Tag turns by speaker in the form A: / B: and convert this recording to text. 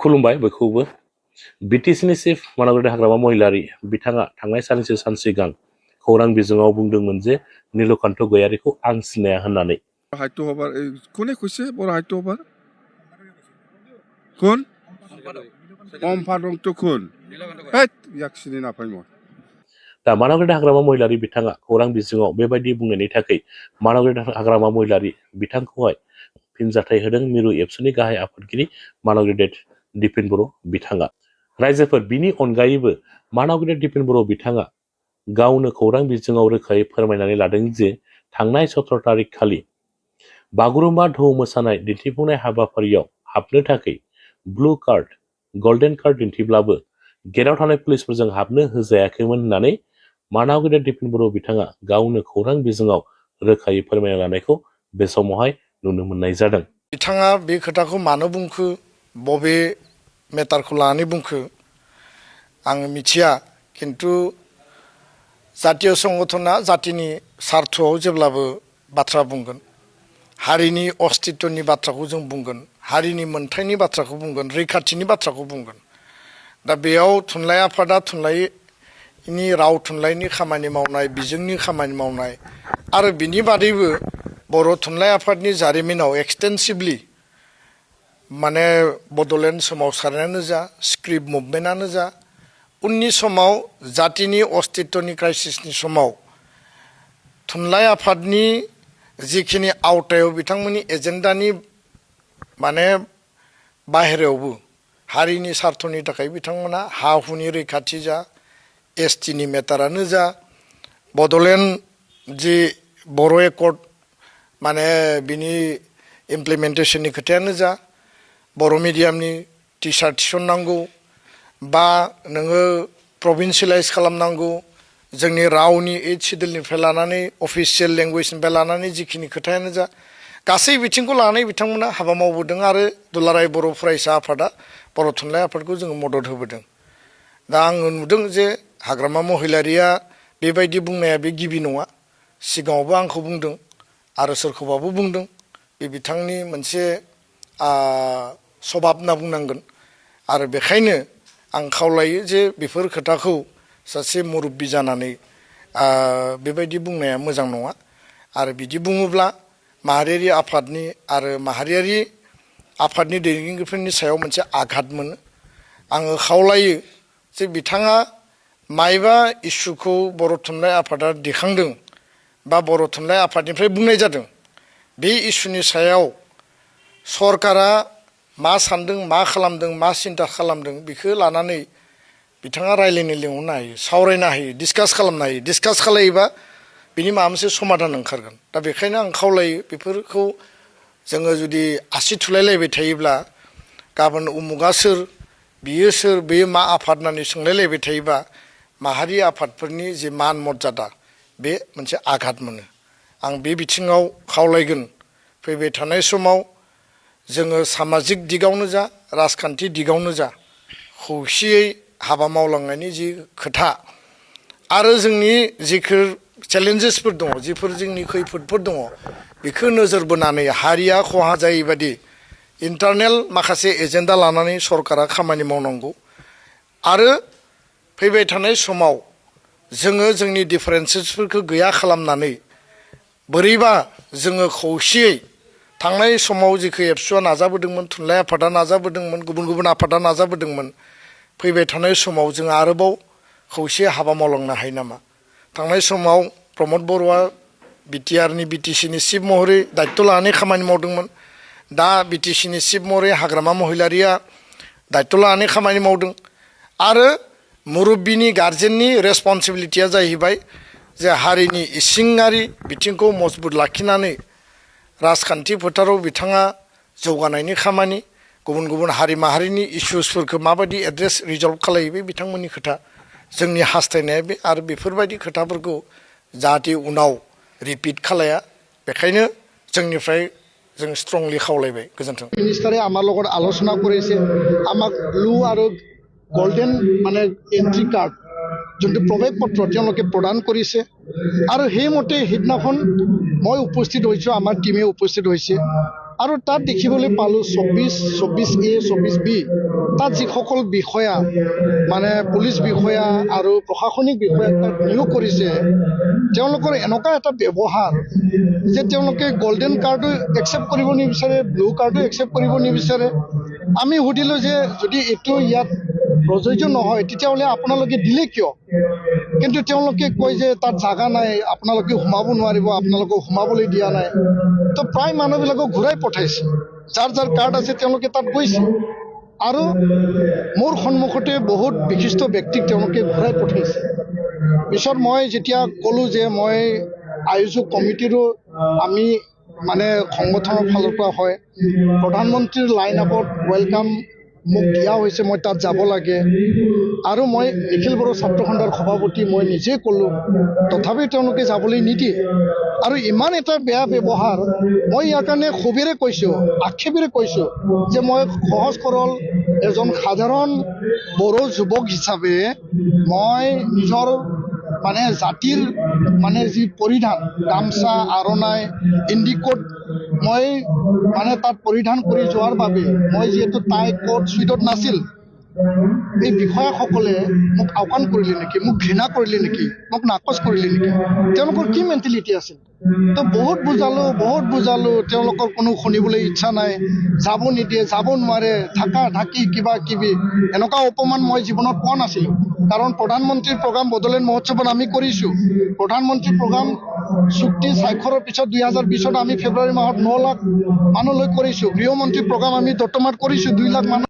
A: खुलुमबाय बयखौबो बिटिसिनि चिफ मानावगुरि हाग्रामा महिलारि बिथाङा थांनाय साननैसो सान सिगां खौरां बिजोङाव बुंदोंमोन जे नीलकान्त गयारिखौ आं सिनाया होननानै
B: সাহিত্য সভাৰ কোনে কৈছে বৰ সাহিত্য সভাৰ কোন সম্পাদকটো কোন ইয়াক চিনি নাপায় মই
A: दा मानावगुरि हाग्रामा महिलारि बिथाङा खौरां बिजोङाव बेबायदि बुंनायनि थाखाय मानावगुरि हाग्रामा महिलारि बिथांखौहाय फिनजाथाय होदों मिरु एबसुनि गाहाय आफादगिरि मानावगुरि दिपेन बर' बिथाङा रायजोफोर बिनि अनगायैबो मानावगुरि दिपेन बर' बिथाङा गावनो खौरां बिजोङाव रोखायै फोरमायनानै लादों जे थांनाय 17 तारिख खालि बागुरुम्बा दोहौ मोसानाय दिन्थिफुंनाय हाबाफारियाव हाबनो थाखाय ब्लू कार्ड गल्डेन कार्ड दिन्थिब्लाबो गेटआव थानाय पुलिसफोरजों हाबनो होजायाखैमोन होननानै मानावगुरि दिपेन बर' बिथाङा गावनो खौरां बिजोङाव रोखायै फोरमायना लानायखौ बे समावहाय नुनो मोननाय जादों।
C: बिथाङा बे खोथाखौ मानो बुंखो बबे मेटारखौ लानानै बुंखो आं मिथिया किन्तु जातीय संगठना जातिनि स्वार्थआव जेब्लाबो बाथ्रा बुंगोन हारिनि अस्तित्वनि बाथ्राखौ जों बुंगोन हारिनि मोनथायनि बाथ्राखौ बुंगोन रैखाथिनि बाथ्राखौ बुंगोन दा बेयाव थुनलाइ आफादा थुनलाइनि राव थुनलाइनि खामानि मावनाय बिजोंनि खामानि मावनाय आरो बिनि बादैबो बर' थुनलाइ आफादनि जारिमिनाव एक्सटेन्सिभलि माने बड'लेण्ड सोमावसारनायानो जा स्क्रिप्ट मुभमेन्टआनो जा उननि समाव जातिनि अस्तित्वनि क्राइसिसनि समाव थुनलाइ आफादनि जिखिनि आवथायाव बिथांमोननि एजेन्डानि माने बाहेरायावबो हारिनि स्वार्थनि थाखाय बिथांमोना हा हुनि रैखाथि जा एसटिनि मेटारानो जा बड'लेण्ड जि बर' एकर्ड माने बिनि इमप्लिमेन्टेसननि खोथायानो जा बर' मिडियामनि टिचार थिसननांगौ बा नोङो प्रभिन्सियेलाइज खालामनांगौ जोंनि रावनि 8 सिडुलनिफ्राय लानानै अफिसियेल लेंगुवेजनिफ्राय लानानै जिखिनि खोथायानो जा गासै बिथिंखौ लानानै बिथांमोना हाबा मावबोदों आरो दुलाराय बर' फरायसा आफादा बर' थुनलाइ आफादखौ जोङो मदद होबोदों। दा आङो नुदों जे हाग्रामा महिलारिया बेबायदि बुंनाया बे गिबि नङा सिगाङावबो आंखौ बुंदों आरो सोरखौबाबो बुंदों बे बिथांनि मोनसे सभाब होनना बुंनांगोन आरो बेखायनो आं खावलायो जे बेफोर खोथाखौ सासे मुरब्बी जानानै बेबायदि बुंनाया मोजां नङा आरो बिदि बुङोब्ला माहारियारि आफादनि आरो माहारियारि आफादनि दैदेनगिरिफोरनि सायाव मोनसे आघात मोनो आङो खावलायो जे बिथाङा मायबा इस्युखौ बर' थुनलाइ आफादा दिखांदों बा बर' थुनलाइ आफादनिफ्राय बुंनाय जादों बे इस्युनि सायाव सरकारा मा सान्दों मा खालामदों मा सिन्था खालामदों बेखौ लानानै बिथाङा रायलायनो लिंहरनो हायो सावरायनो हायो डिसकास खालामनो हायो डिसकास खालायोबा बिनि माबा मोनसे समाधान ओंखारगोन दा बेखायनो आं खावलायो बेफोरखौ जोङो जुदि आसि थुलायलायबाय थायोब्ला गाबोन उमुगा सोर बियो सोर बेयो मा आफाद होननानै सोंलायलायबाय थायोबा माहारि आफादफोरनि जे मान मर्यादा बे मोनसे आघात मोनो आं बे बिथिङाव खावलायगोन फैबाय थानाय समाव जोङो सामाजिक दिगावनो जा राजखान्थि दिगावनो जा खौसेयै हाबा मावलांनायनि जि खोथा आरो जोंनि जिफोर चेलेन्जेसफोर दङ जिफोर जोंनि खैफोदफोर दङ बेखौ नोजोर बोनानै हारिया खहा जायैबादि इन्टारनेल माखासे एजेन्डा लानानै सरकारा खामानि मावनांगौ आरो फैबाय थानाय समाव जोङो जोंनि डिफारेन्सेसफोरखौ गैया खालामनानै बोरैबा जोङो खौसेयै थांनाय समाव जिखौ एबसुआ नाजाबोदोंमोन थुनलाइ आफादा नाजाबोदोंमोन गुबुन गुबुन आफादा नाजाबोदोंमोन फैबाय थानाय समाव जों आरोबाव खौसे हाबा मावलांनो हायो नामा थांनाय समाव प्रमद बर'आ बिटिआरनि बिटिसिनि चिफ महरै दायित्व लानानै खामानि मावदोंमोन दा बिटिसिनि चिफ महरै हाग्रामा महिलारिया दायित्व लानानै खामानि मावदों आरो मुरब्बीनि गार्जेननि रेसपन्सिबिलिटिया जाहैबाय जे हारिनि इसिङारि बिथिंखौ मजबुत लाखिनानै राजखान्थि फोथाराव बिथाङा जौगानायनि खामानि गुबुन गुबुन हारि माहारिनि इस्युसफोरखौ माबायदि एड्रेस रिजल्भ खालायो बे बिथांमोननि खोथा जोंनि हास्थायनाया बे आरो बेफोरबायदि खोथाफोरखौ जाहाथे उनाव रिपिट खालाया बेखायनो जोंनिफ्राय जों स्ट्रंलि खावलायबाय गोजोन्थों
D: मिनिस्टारे आमार লগত আলোচনা কৰিছে আমাক ব্লু আৰু গোল্ডেন মানে এন্ট্ৰি কাৰ্ড যোনটো প্ৰৱেশ পত্ৰ তেওঁলোকে প্ৰদান কৰিছে আৰু সেইমতে সিদিনাখন মই উপস্থিত হৈছোঁ আমাৰ টীমে উপস্থিত হৈছে আৰু তাত দেখিবলৈ পালোঁ 24A 24B তাত যিসকল বিষয়া মানে পুলিচ বিষয়া আৰু প্ৰশাসনিক বিষয়া তাত নিয়োগ কৰিছে তেওঁলোকৰ এনেকুৱা এটা ব্যৱহাৰ যে তেওঁলোকে গোল্ডেন কাৰ্ডো একচেপ্ট কৰিব নিবিচাৰে, ব্লু কাৰ্ডো একচেপ্ট কৰিব নিবিচাৰে। আমি সুধিলোঁ যে যদি এইটো ইয়াত প্ৰযোজ্য নহয় তেতিয়াহ'লে আপোনালোকে দিলে কিয়? কিন্তু তেওঁলোকে কয় যে তাত জাগা নাই, আপোনালোকে সোমাব নোৱাৰিব, আপোনালোকক সোমাবলৈ দিয়া নাই। তো প্ৰায় মানুহবিলাকক ঘূৰাই পঠাইছে, যাৰ যাৰ কাৰ্ড আছে তেওঁলোকে তাত গৈছে আৰু মোৰ সন্মুখতে বহুত বিশিষ্ট ব্যক্তিক তেওঁলোকে ঘূৰাই পঠাইছে। পিছত মই যেতিয়া ক'লোঁ যে মই আয়োজক কমিটিৰো আমি মানে সংগঠনৰ ফালৰ পৰা হয়, প্ৰধানমন্ত্ৰীৰ লাইন আপত ৱেলকাম মোক দিয়া হৈছে, মই তাত যাব লাগে আৰু মই নিখিল বড়ো ছাত্ৰ সন্থাৰ সভাপতি মই নিজে ক'লোঁ, তথাপিও তেওঁলোকে যাবলৈ নিদিয়ে। আৰু ইমান এটা বেয়া ব্যৱহাৰ, মই ইয়াৰ কাৰণে ক্ষোভেৰে কৈছোঁ, আক্ষেপেৰে কৈছোঁ যে মই সহজ সৰল এজন সাধাৰণ বড়ো যুৱক হিচাপে মই নিজৰ মানে জাতিৰ মানে যি পৰিধান গামচা আৰণাই ইণ্ডিকোট মই মানে তাত পৰিধান কৰি যোৱাৰ বাবে মই যিহেতু টাই কোট চুইটত নাছিল, এই বিষয়াসকলে মোক আওকাণ কৰিলে নেকি, মোক ঘৃণা কৰিলে নেকি, মোক নাকচ কৰিলে নেকি, তেওঁলোকৰ কি মেণ্টেলিটি আছিল? তো বহুত বুজালোঁ, তেওঁলোকৰ কোনো শুনিবলৈ ইচ্ছা নাই, যাব নিদিয়ে, যাব নোৱাৰে, ঢাকি কিবা কিবি এনেকুৱা অপমান মই জীৱনত পোৱা নাছিলোঁ। কাৰণ প্ৰধানমন্ত্ৰীৰ প্ৰগ্ৰাম বড়োলেণ্ড মহোৎসৱত আমি কৰিছোঁ, প্ৰধানমন্ত্ৰীৰ প্ৰগ্ৰাম চুক্তি স্বাক্ষৰৰ পিছত 2020 আমি ফেব্ৰুৱাৰী মাহত 9 লাখ মানুহলৈ কৰিছোঁ, গৃহমন্ত্ৰীৰ প্ৰগ্ৰাম আমি দত্তমাত কৰিছোঁ 2 লাখ মানুহ।